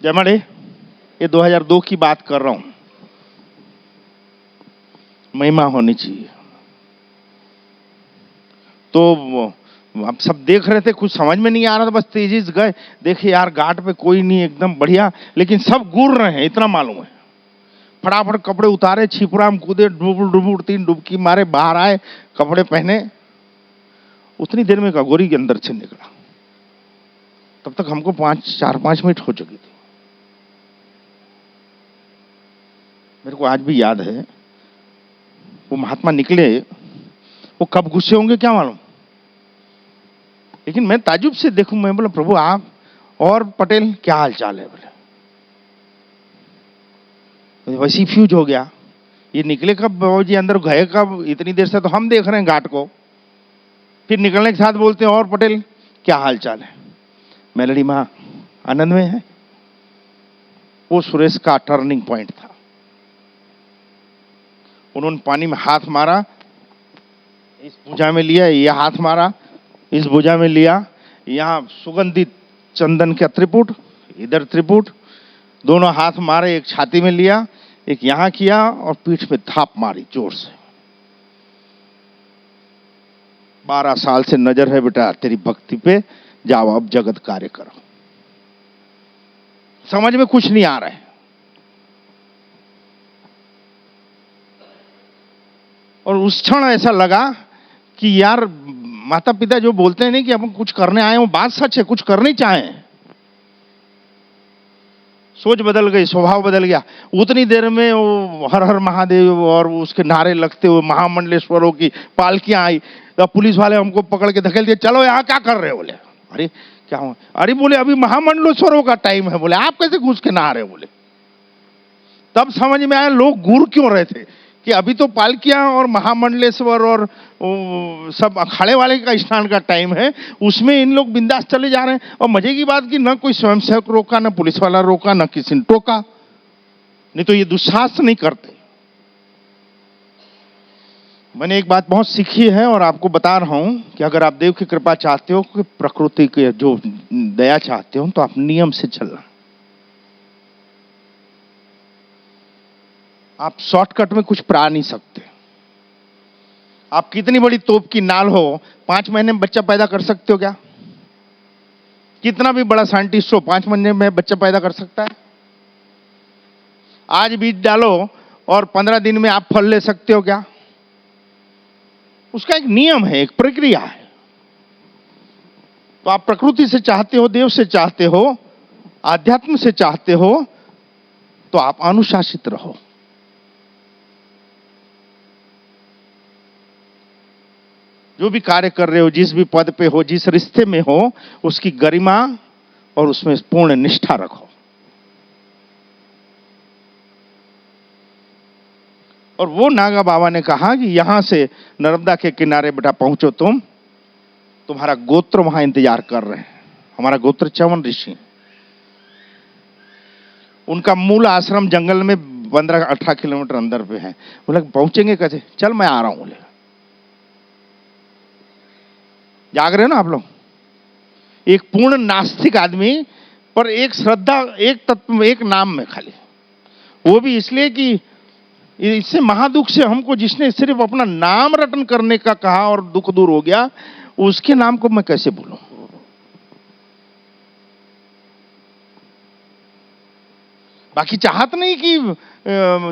जयमणी, ये 2002 की बात कर रहा हूं, महिमा होनी चाहिए। तो आप सब देख रहे थे, कुछ समझ में नहीं आ रहा था, बस तेजी से गए, देखे यार घाट पे कोई नहीं, एकदम बढ़िया, लेकिन सब गुर रहे हैं इतना मालूम है। फटाफट कपड़े उतारे, छिपरा में कूदे, डुबुर डुबुर 3 डुबकी मारे, बाहर आए, कपड़े पहने। उतनी देर में एक अघोरी के अंदर से निकला। तब तक हमको 4-5 मिनट हो चुकी थी। मेरे को आज भी याद है, वो महात्मा निकले, वो कब गुस्से होंगे क्या मालूम, लेकिन मैं ताजुब से देखूं, मैं बोला प्रभु आप और पटेल क्या हाल चाल है, बोले वैसे ही फ्यूज हो गया। ये निकले कब बाबू जी, अंदर गए कब, इतनी देर से तो हम देख रहे हैं घाट को। फिर निकलने के साथ बोलते हैं और पटेल क्या हाल चाल है। मेलडी मां आनंद में है। वो सुरेश का टर्निंग पॉइंट था। उन्होंने पानी में हाथ मारा, इस भुजा में लिया, यह हाथ मारा, इस भुजा में लिया, यहां सुगंधित चंदन का त्रिपुट, इधर त्रिपुट, दोनों हाथ मारे, एक छाती में लिया, एक यहां किया और पीठ पे थाप मारी जोर से। 12 साल से नजर है बेटा तेरी भक्ति पे, जाओ अब जगत कार्य करो। समझ में कुछ नहीं आ रहा है। और उस क्षण ऐसा लगा कि यार माता पिता जो बोलते हैं नहीं कि अपन कुछ करने आए, वो बात सच है, कुछ करने चाहें। सोच बदल गई, स्वभाव बदल गया। उतनी देर में वो हर हर महादेव और उसके नारे लगते हुए महामंडलेश्वरों की पालकियां आई। तो पुलिस वाले हमको पकड़ के धकेल दिए, चलो यहाँ क्या कर रहे हो। बोले अरे क्या हुआ, अरे बोले अभी महामंडलेश्वरों का टाइम है। बोले आप कैसे घुस के नहा रहे हो। बोले तब समझ में आया लोग घूर क्यों रहे थे, कि अभी तो पालकियां और महामंडलेश्वर और सब अखाड़े वाले का स्नान का टाइम है, उसमें इन लोग बिंदास चले जा रहे हैं। और मजे की बात कि न कोई स्वयंसेवक रोका, न पुलिस वाला रोका, न किसी ने टोका। नहीं तो ये दुस्साहस नहीं करते। मैंने एक बात बहुत सीखी है और आपको बता रहा हूं कि अगर आप देव की कृपा चाहते हो, कि प्रकृति के जो दया चाहते हो, तो आप नियम से चलना। आप शॉर्टकट में कुछ पा नहीं सकते। आप कितनी बड़ी तोप की नाल हो, 5 महीने में बच्चा पैदा कर सकते हो क्या? कितना भी बड़ा साइंटिस्ट हो, 5 महीने में बच्चा पैदा कर सकता है? आज बीज डालो और 15 दिन में आप फल ले सकते हो क्या? उसका एक नियम है, एक प्रक्रिया है। तो आप प्रकृति से चाहते हो, देव से चाहते हो, आध्यात्म से चाहते हो, तो आप अनुशासित रहो। जो भी कार्य कर रहे हो, जिस भी पद पे हो, जिस रिश्ते में हो, उसकी गरिमा और उसमें पूर्ण निष्ठा रखो। और वो नागा बाबा ने कहा कि यहां से नर्मदा के किनारे बेटा पहुंचो, तुम्हारा गोत्र वहां इंतजार कर रहे हैं। हमारा गोत्र च्यवन ऋषि, उनका मूल आश्रम जंगल में 15-18 किलोमीटर अंदर पे है। बोले पहुंचेंगे कैसे? चल मैं आ रहा हूं। बोले जाग रहे हो ना आप लोग? एक पूर्ण नास्तिक आदमी पर एक श्रद्धा, एक तत्व, एक नाम में खाली, वो भी इसलिए कि इससे महादुख से हमको जिसने सिर्फ अपना नाम रटन करने का कहा और दुख दूर हो गया, उसके नाम को मैं कैसे भूलूं। बाकी चाहत नहीं कि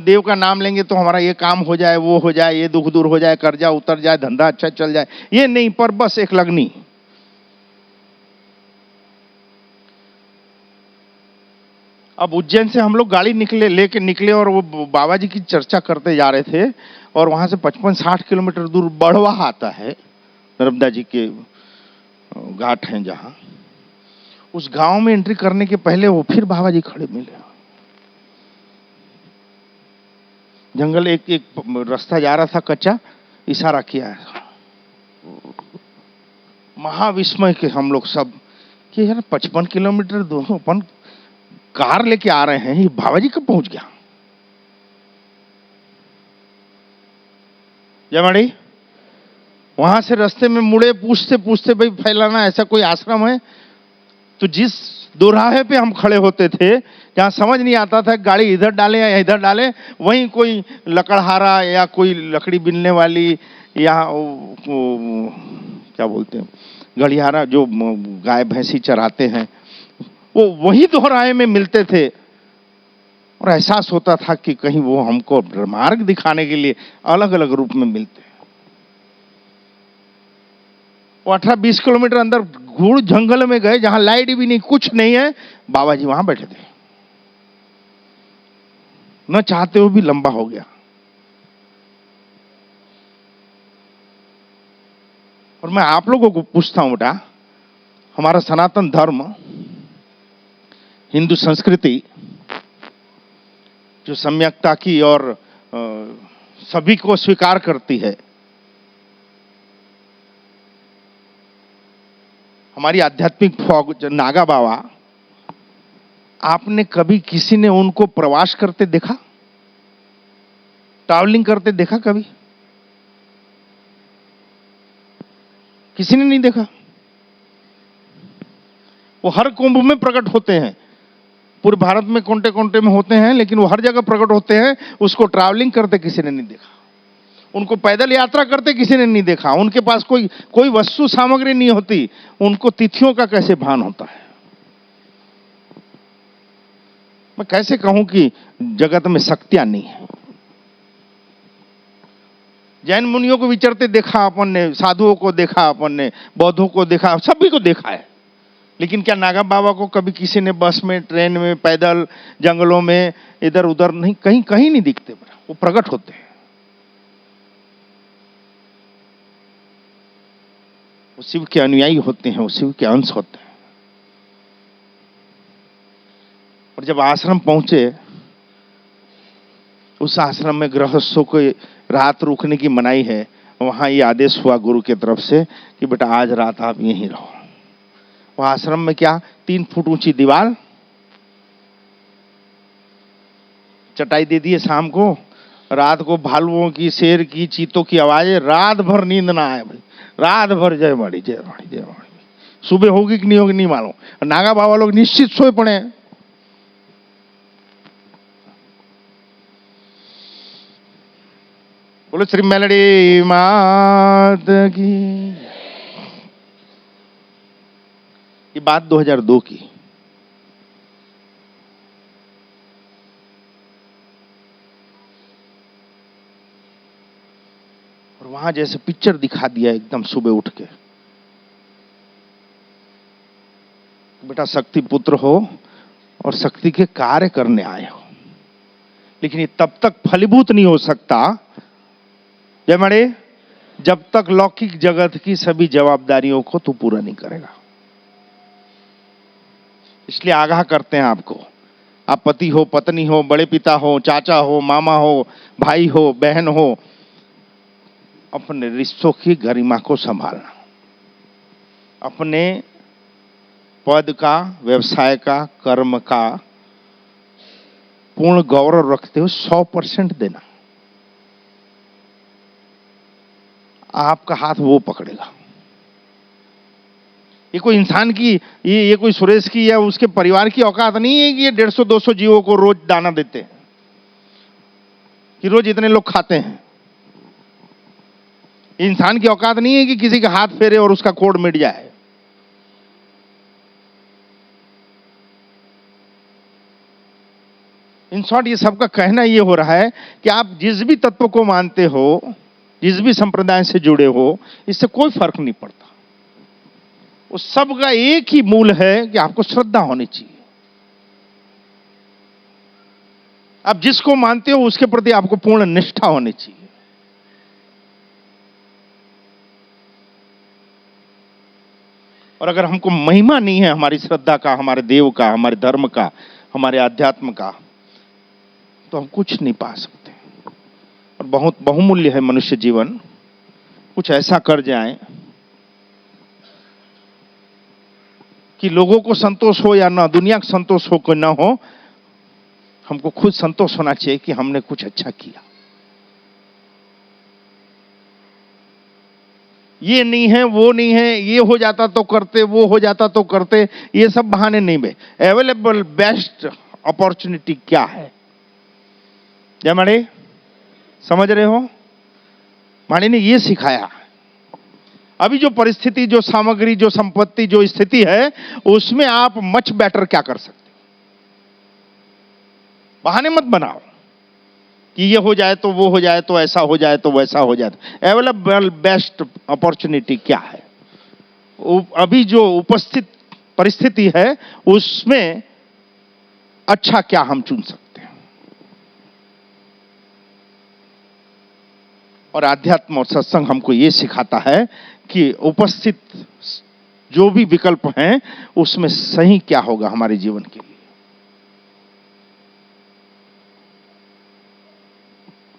देव का नाम लेंगे तो हमारा ये काम हो जाए, वो हो जाए, ये दुख दूर हो जाए, कर्जा उतर जाए, धंधा अच्छा चल जाए, ये नहीं, पर बस एक लगनी। अब उज्जैन से हम लोग गाड़ी लेके निकले और वो बाबा जी की चर्चा करते जा रहे थे। और वहां से 55-60 किलोमीटर दूर बड़वा आता है, नर्मदा जी के घाट हैं जहां। उस गांव में एंट्री करने के पहले वो फिर बाबा जी खड़े मिले। जंगल एक रास्ता जा रहा था कच्चा, इशारा किया, महाविस्मय के हम लोग सब कि यार 55 किलोमीटर दोनों अपन कार लेके आ रहे हैं, ये बाबा जी कब पहुंच गया। जयमणी वहां से रास्ते में मुड़े, पूछते पूछते भाई फैलाना ऐसा कोई आश्रम है? तो जिस दोराहे पे हम खड़े होते थे, जहां समझ नहीं आता था गाड़ी इधर डाले या इधर डाले, वहीं कोई लकड़हारा या कोई लकड़ी बिनने वाली या क्या बोलते हैं गड़ियारा, जो गाय भैंसी चराते हैं, वो वही दोराहे में मिलते थे। और एहसास होता था कि कहीं वो हमको मार्ग दिखाने के लिए अलग अलग रूप में मिलते हैं। वो 18-20 किलोमीटर अंदर घूर जंगल में गए, जहां लाइट भी नहीं, कुछ नहीं है, बाबा जी वहां बैठे थे। न चाहते हुए भी लंबा हो गया। और मैं आप लोगों को पूछता हूं बेटा, हमारा सनातन धर्म, हिंदू संस्कृति जो सम्यकता की और सभी को स्वीकार करती है, हमारी आध्यात्मिक फौज जो नागा बाबा, आपने कभी किसी ने उनको प्रवास करते देखा, ट्रैवलिंग करते देखा? कभी किसी ने नहीं देखा। वो हर कुंभ में प्रकट होते हैं, पूरे भारत में कोंटे कोंटे में होते हैं, लेकिन वो हर जगह प्रकट होते हैं। उसको ट्रैवलिंग करते किसी ने नहीं देखा, उनको पैदल यात्रा करते किसी ने नहीं देखा, उनके पास कोई वस्तु सामग्री नहीं होती, उनको तिथियों का कैसे भान होता है? मैं कैसे कहूं कि जगत में शक्तियां नहीं है। जैन मुनियों को विचरते देखा अपन ने, साधुओं को देखा अपन ने, बौद्धों को देखा, सभी को देखा है, लेकिन क्या नागा बाबा को कभी किसी ने बस में, ट्रेन में, पैदल, जंगलों में, इधर उधर नहीं, कहीं कहीं नहीं दिखते, वो प्रकट होते हैं। वो शिव के अनुयायी होते हैं, वो शिव के अंश होते हैं। और जब आश्रम पहुंचे, उस आश्रम में गृहस्थों को रात रुकने की मनाही है। वहां ये आदेश हुआ गुरु की तरफ से कि बेटा आज रात आप यहीं रहो। वो आश्रम में क्या 3 फुट ऊंची दीवार, चटाई दे दिए शाम को, रात को भालुओं की, शेर की, चीतों की आवाजें, रात भर नींद ना आए भाई, रात भर जय माड़ी जय माड़ी जय माड़ी। सुबह होगी कि नहीं होगी नहीं मालूम। नागा बाबा लोग निश्चित सोए पड़े हैं। बोलो श्री मेलडी मात की। ये बात 2002 की। और वहां जैसे पिक्चर दिखा दिया एकदम सुबह उठ के, बेटा शक्ति पुत्र हो और शक्ति के कार्य करने आए हो, लेकिन ये तब तक फलीभूत नहीं हो सकता जय मरे, जब तक लौकिक जगत की सभी जवाबदारियों को तू पूरा नहीं करेगा। इसलिए आगाह करते हैं आपको, आप पति हो, पत्नी हो, बड़े पिता हो, चाचा हो, मामा हो, भाई हो, बहन हो, अपने रिश्तों की गरिमा को संभालना, अपने पद का, व्यवसाय का, कर्म का पूर्ण गौरव रखते हुए 100% देना। आपका हाथ वो पकड़ेगा। ये कोई इंसान की, ये कोई सुरेश की या उसके परिवार की औकात नहीं है कि ये 150-200 जीवों को रोज दाना देते हैं, कि रोज इतने लोग खाते हैं। इंसान की औकात नहीं है कि किसी का हाथ फेरे और उसका कोड मिट जाए। इन शॉर्ट ये सबका कहना ये हो रहा है कि आप जिस भी तत्व को मानते हो, जिस भी संप्रदाय से जुड़े हो, इससे कोई फर्क नहीं पड़ता। उस सब का एक ही मूल है कि आपको श्रद्धा होनी चाहिए। आप जिसको मानते हो उसके प्रति आपको पूर्ण निष्ठा होनी चाहिए। और अगर हमको महिमा नहीं है हमारी श्रद्धा का, हमारे देव का, हमारे धर्म का, हमारे आध्यात्म का, तो हम कुछ नहीं पा सकते। और बहुत बहुमूल्य है मनुष्य जीवन। कुछ ऐसा कर जाए कि लोगों को संतोष हो या ना, दुनिया को संतोष हो कि ना हो, हमको खुद संतोष होना चाहिए कि हमने कुछ अच्छा किया। ये नहीं है, वो नहीं है, ये हो जाता तो करते, वो हो जाता तो करते, ये सब बहाने नहीं बे। अवेलेबल बेस्ट अपॉर्चुनिटी क्या है? क्या माड़ी समझ रहे हो? माड़ी ने ये सिखाया। अभी जो परिस्थिति, जो सामग्री, जो संपत्ति, जो स्थिति है, उसमें आप मच बेटर क्या कर सकते? बहाने मत बनाओ कि ये हो जाए तो वो हो जाए तो ऐसा हो जाए तो वैसा हो जाए। अवेलेबल बेस्ट अपॉर्चुनिटी क्या है? अभी जो उपस्थित परिस्थिति है उसमें अच्छा क्या हम चुन सकते हैं? और आध्यात्म और सत्संग हमको यह सिखाता है कि उपस्थित जो भी विकल्प हैं उसमें सही क्या होगा हमारे जीवन के लिए।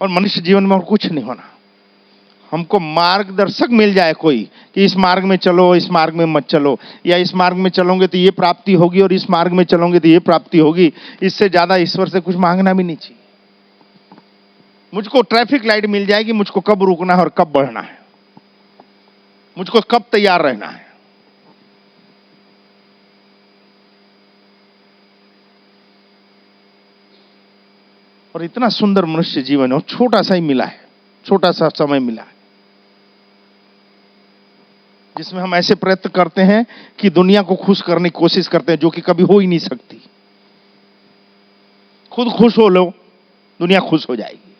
और मनुष्य जीवन में और कुछ नहीं होना, हमको मार्गदर्शक मिल जाए कोई कि इस मार्ग में चलो, इस मार्ग में मत चलो, या इस मार्ग में चलोगे तो ये प्राप्ति होगी और इस मार्ग में चलोगे तो ये प्राप्ति होगी। इससे ज्यादा ईश्वर से कुछ मांगना भी नहीं चाहिए। मुझको ट्रैफिक लाइट मिल जाएगी, मुझको कब रुकना है और कब बढ़ना है, मुझको कब तैयार रहना है। और इतना सुंदर मनुष्य जीवन है, छोटा सा ही मिला है, छोटा सा समय मिला है, जिसमें हम ऐसे प्रयत्न करते हैं कि दुनिया को खुश करने की कोशिश करते हैं, जो कि कभी हो ही नहीं सकती। खुद खुश हो लो, दुनिया खुश हो जाएगी।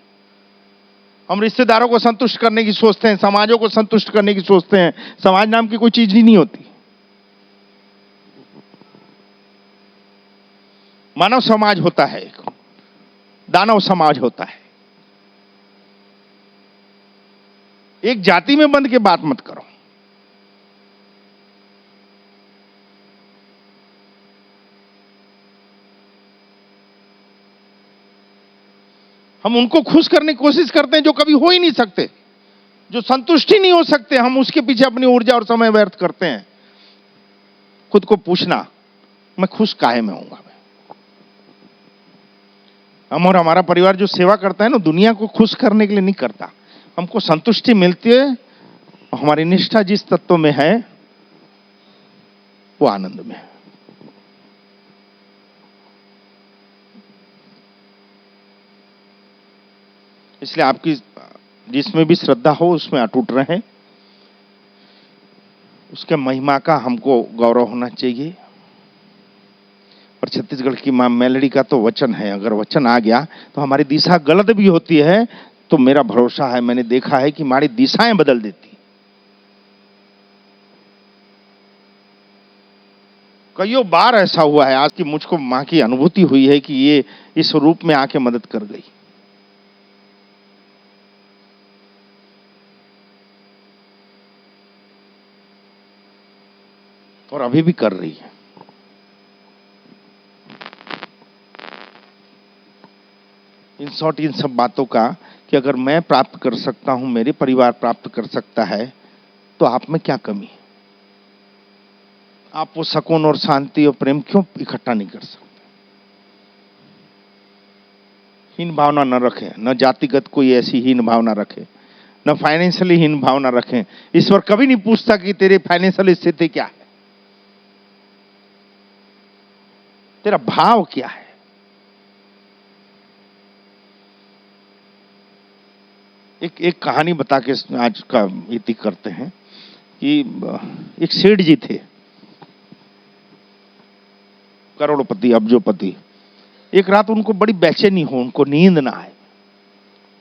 हम रिश्तेदारों को संतुष्ट करने की सोचते हैं, समाजों को संतुष्ट करने की सोचते हैं। समाज नाम की कोई चीज ही नहीं होती। मानव समाज होता है, दानव समाज होता है। एक जाति में बंध के बात मत करो। हम उनको खुश करने की कोशिश करते हैं जो कभी हो ही नहीं सकते, जो संतुष्ट ही नहीं हो सकते। हम उसके पीछे अपनी ऊर्जा और समय व्यर्थ करते हैं। खुद को पूछना, मैं खुश काहे में हूंगा? हम और हमारा परिवार जो सेवा करता है ना, दुनिया को खुश करने के लिए नहीं करता। हमको संतुष्टि मिलती है, हमारी निष्ठा जिस तत्व में है वो आनंद में है। इसलिए आपकी जिसमें भी श्रद्धा हो उसमें अटूट रहें। उसके महिमा का हमको गौरव होना चाहिए। और छत्तीसगढ़ की मां मेलडी का तो वचन है, अगर वचन आ गया तो हमारी दिशा गलत भी होती है तो मेरा भरोसा है, मैंने देखा है कि हमारी दिशाएं बदल देती। कईयों बार ऐसा हुआ है आज कि मुझको मां की अनुभूति हुई है कि ये इस रूप में आके मदद कर गई। और अभी भी कर रही है। इन शॉर्ट इन सब बातों का कि अगर मैं प्राप्त कर सकता हूं, मेरे परिवार प्राप्त कर सकता है, तो आप में क्या कमी है? आप वो सुकून और शांति और प्रेम क्यों इकट्ठा नहीं कर सकते? हीन भावना न रखें, न जातिगत कोई ऐसी हीन भावना रखें, न फाइनेंशियली हीन भावना रखें। ईश्वर कभी नहीं पूछता कि तेरी फाइनेंशियल स्थिति क्या है, तेरा भाव क्या है। एक कहानी बता के आज का इति करते हैं कि एक सेठ जी थे, करोड़पति, अब्जोपति। एक रात उनको बड़ी बेचैनी हो, उनको नींद ना आए।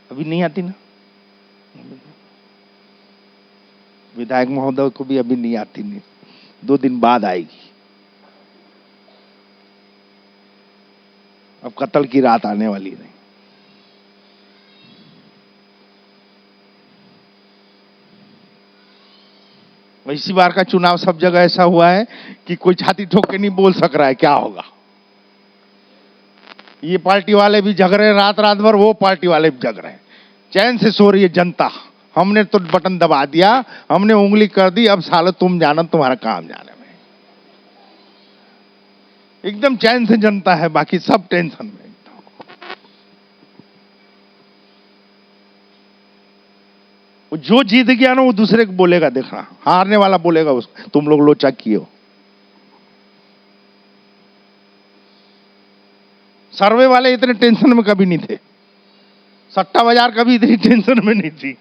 अभी नहीं आती ना, विधायक महोदय को भी अभी नहीं आती, नहीं 2 दिन बाद आएगी। अब कत्ल की रात आने वाली नहीं। इसी बार का चुनाव सब जगह ऐसा हुआ है कि कोई छाती ठोक के नहीं बोल सक रहा है क्या होगा। ये पार्टी वाले भी जग रहे हैं रात रात भर, वो पार्टी वाले भी जग रहे हैं। चैन से सो रही है जनता। हमने तो बटन दबा दिया, हमने उंगली कर दी, अब सालो तुम जानो, तुम्हारा काम जाने में। एकदम चैन से जनता है, बाकी सब टेंशन में। जो जीत गया ना वो दूसरे को बोलेगा, देखना हारने वाला बोलेगा उसको तुम लोग लोचा किए हो। सर्वे वाले इतने टेंशन में कभी नहीं थे, सट्टा बाजार कभी इतनी टेंशन में नहीं थी।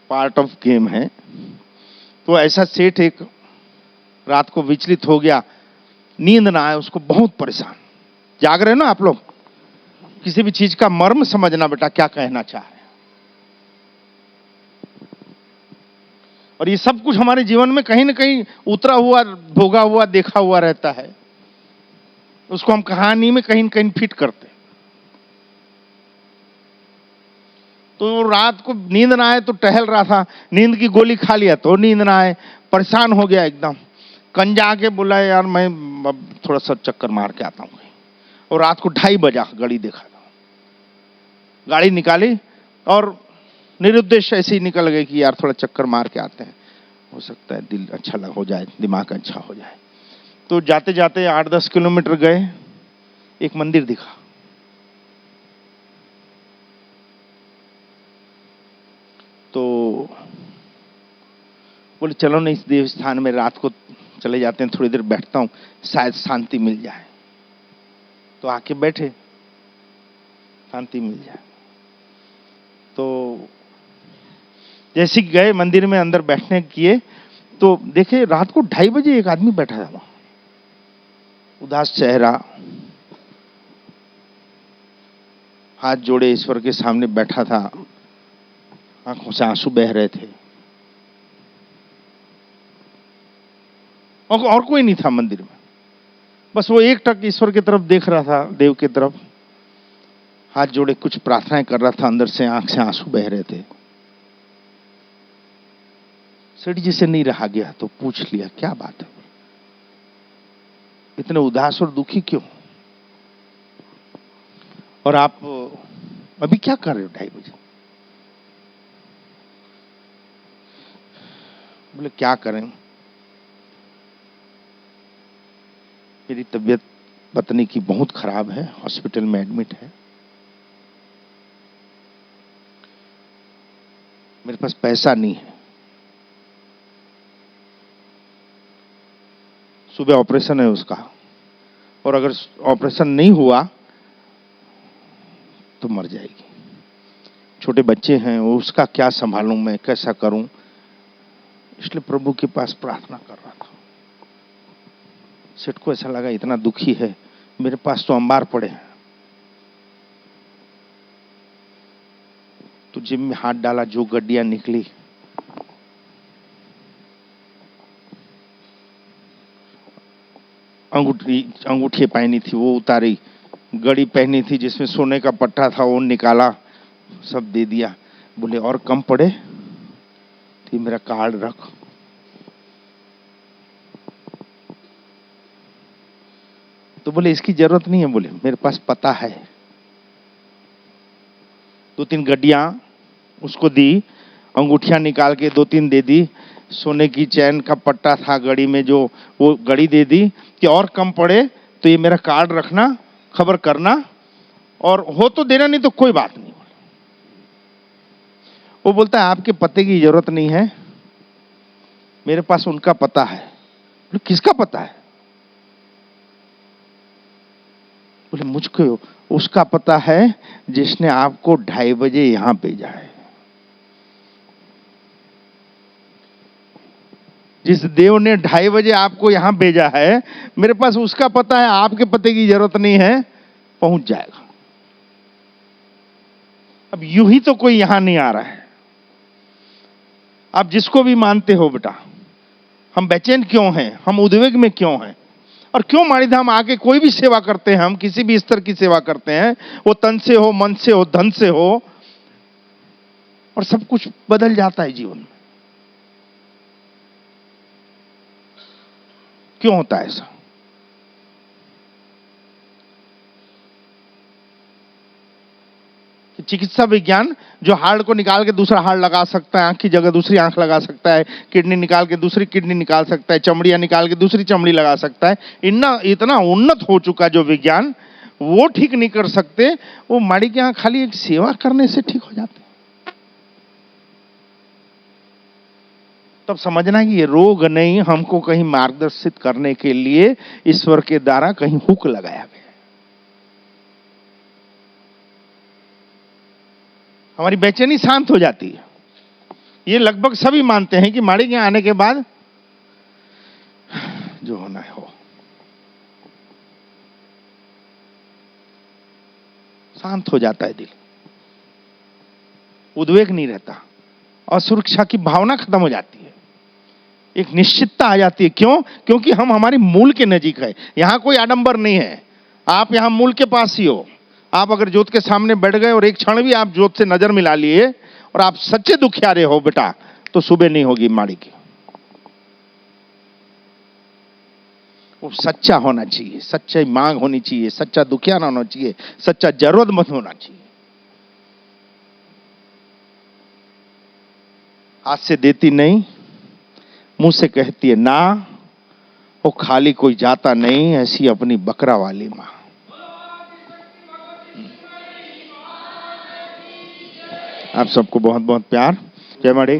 पार्ट ऑफ गेम है। तो ऐसा सेठ एक रात को विचलित हो गया, नींद ना आए उसको, बहुत परेशान। जाग रहे हो ना आप लोग, किसी भी चीज का मर्म समझना बेटा, क्या कहना चाह रहे हैं। और ये सब कुछ हमारे जीवन में कहीं ना कहीं उतरा हुआ, भोगा हुआ, देखा हुआ रहता है, उसको हम कहानी में कहीं ना कहीं फिट करते हैं। तो रात को नींद ना आए तो टहल रहा था, नींद की गोली खा लिया तो नींद ना आए, परेशान हो गया एकदम। कंजा आके बोला यार मैं अब थोड़ा सा चक्कर मार के आता हूं। और रात को 2:30 बजा घड़ी देखा था, गाड़ी निकाली और निरुद्देश्य ऐसे ही निकल गए कि यार थोड़ा चक्कर मार के आते हैं, हो सकता है दिल अच्छा हो जाए, दिमाग अच्छा हो जाए। तो जाते जाते 8-10 किलोमीटर गए, एक मंदिर दिखा। तो बोले चलो ना इस देव स्थान में रात को चले जाते हैं, थोड़ी देर बैठता हूं, शायद शांति मिल जाए। तो आके बैठे, शांति मिल जाए। तो जैसे गए मंदिर में, अंदर बैठने किए तो देखे रात को 2:30 बजे एक आदमी बैठा था वहां, उदास चेहरा, हाथ जोड़े ईश्वर के सामने बैठा था, आंखों से आंसू बह रहे थे। और कोई नहीं था मंदिर में, बस वो एक टक ईश्वर की तरफ देख रहा था, देव की तरफ, हाथ जोड़े कुछ प्रार्थनाएं कर रहा था, अंदर से आंख से आंसू बह रहे थे। सेठ जी से नहीं रहा गया तो पूछ लिया क्या बात है, इतने उदास और दुखी क्यों, और आप अभी क्या कर रहे हो 2:30 बजे? बोले क्या करें, मेरी तबीयत पत्नी की बहुत खराब है, हॉस्पिटल में एडमिट है, मेरे पास पैसा नहीं है, सुबह ऑपरेशन है उसका, और अगर ऑपरेशन नहीं हुआ तो मर जाएगी, छोटे बच्चे हैं, वो उसका क्या संभालूं मैं, कैसा करूं, इसलिए प्रभु के पास प्रार्थना कर रहा था। सेठ को ऐसा लगा इतना दुखी है, मेरे पास तो अंबार पड़े हैं। तो जिम में हाथ डाला, जो गड्डियां निकली, अंगूठी पहनी थी वो उतारी, घड़ी पहनी थी जिसमें सोने का पट्टा था वो निकाला, सब दे दिया। बोले और कम पड़े तो मेरा कार्ड रख। तो बोले इसकी जरूरत नहीं है, बोले मेरे पास पता है। 2-3 गड्डियां उसको दी, अंगूठियां निकाल के 2-3 दे दी, सोने की चैन का पट्टा था घड़ी में जो, वो घड़ी दे दी कि और कम पड़े तो ये मेरा कार्ड रखना, खबर करना, और हो तो देना, नहीं तो कोई बात नहीं। वो बोलता है आपके पते की जरूरत नहीं है, मेरे पास उनका पता है। बोले किसका पता है? बोले मुझको उसका पता है जिसने आपको 2:30 बजे यहां भेजा है, जिस देव ने 2:30 बजे आपको यहां भेजा है, मेरे पास उसका पता है, आपके पते की जरूरत नहीं है, पहुंच जाएगा। अब यूं ही तो कोई यहां नहीं आ रहा है। आप जिसको भी मानते हो बेटा, हम बेचैन क्यों हैं, हम उद्वेग में क्यों हैं, और क्यों माणिधाम आके कोई भी सेवा करते हैं, हम किसी भी स्तर की सेवा करते हैं, वो तन से हो, मन से हो, धन से हो, और सब कुछ बदल जाता है जीवन में। क्यों होता है ऐसा? चिकित्सा विज्ञान जो हार्ड को निकाल के दूसरा हार्ड लगा सकता है, आंख की जगह दूसरी आंख लगा सकता है, किडनी निकाल के दूसरी किडनी निकाल सकता है, चमड़ियां निकाल के दूसरी चमड़ी लगा सकता है, इतना उन्नत हो चुका जो विज्ञान, वो ठीक नहीं कर सकते, वो माड़ी के यहाँ खाली एक सेवा करने से ठीक हो जाते। तब समझना कि ये रोग नहीं, हमको कहीं मार्गदर्शित करने के लिए ईश्वर के द्वारा कहीं हुक लगाया गया। हमारी बेचैनी शांत हो जाती है। ये लगभग सभी मानते हैं कि माड़ी के आने के बाद जो होना है हो, शांत हो जाता है दिल, उद्वेग नहीं रहता, असुरक्षा की भावना खत्म हो जाती है, एक निश्चितता आ जाती है। क्यों? क्योंकि हम हमारे मूल के नजीक है। यहां कोई आडंबर नहीं है, आप यहां मूल के पास ही हो। आप अगर ज्योत के सामने बैठ गए और एक क्षण भी आप ज्योत से नजर मिला लिए और आप सच्चे दुखियारे हो बेटा, तो सुबह नहीं होगी माड़ी की। वो सच्चा होना चाहिए, सच्चाई मांग होनी चाहिए, सच्चा दुखियाना होना चाहिए, सच्चा जरूरतमंद होना चाहिए। हाथ से देती नहीं, मुंह से कहती है ना, वो खाली कोई जाता नहीं, ऐसी अपनी बकरा वाली मां। आप सबको बहुत बहुत प्यार। जय माड़ी।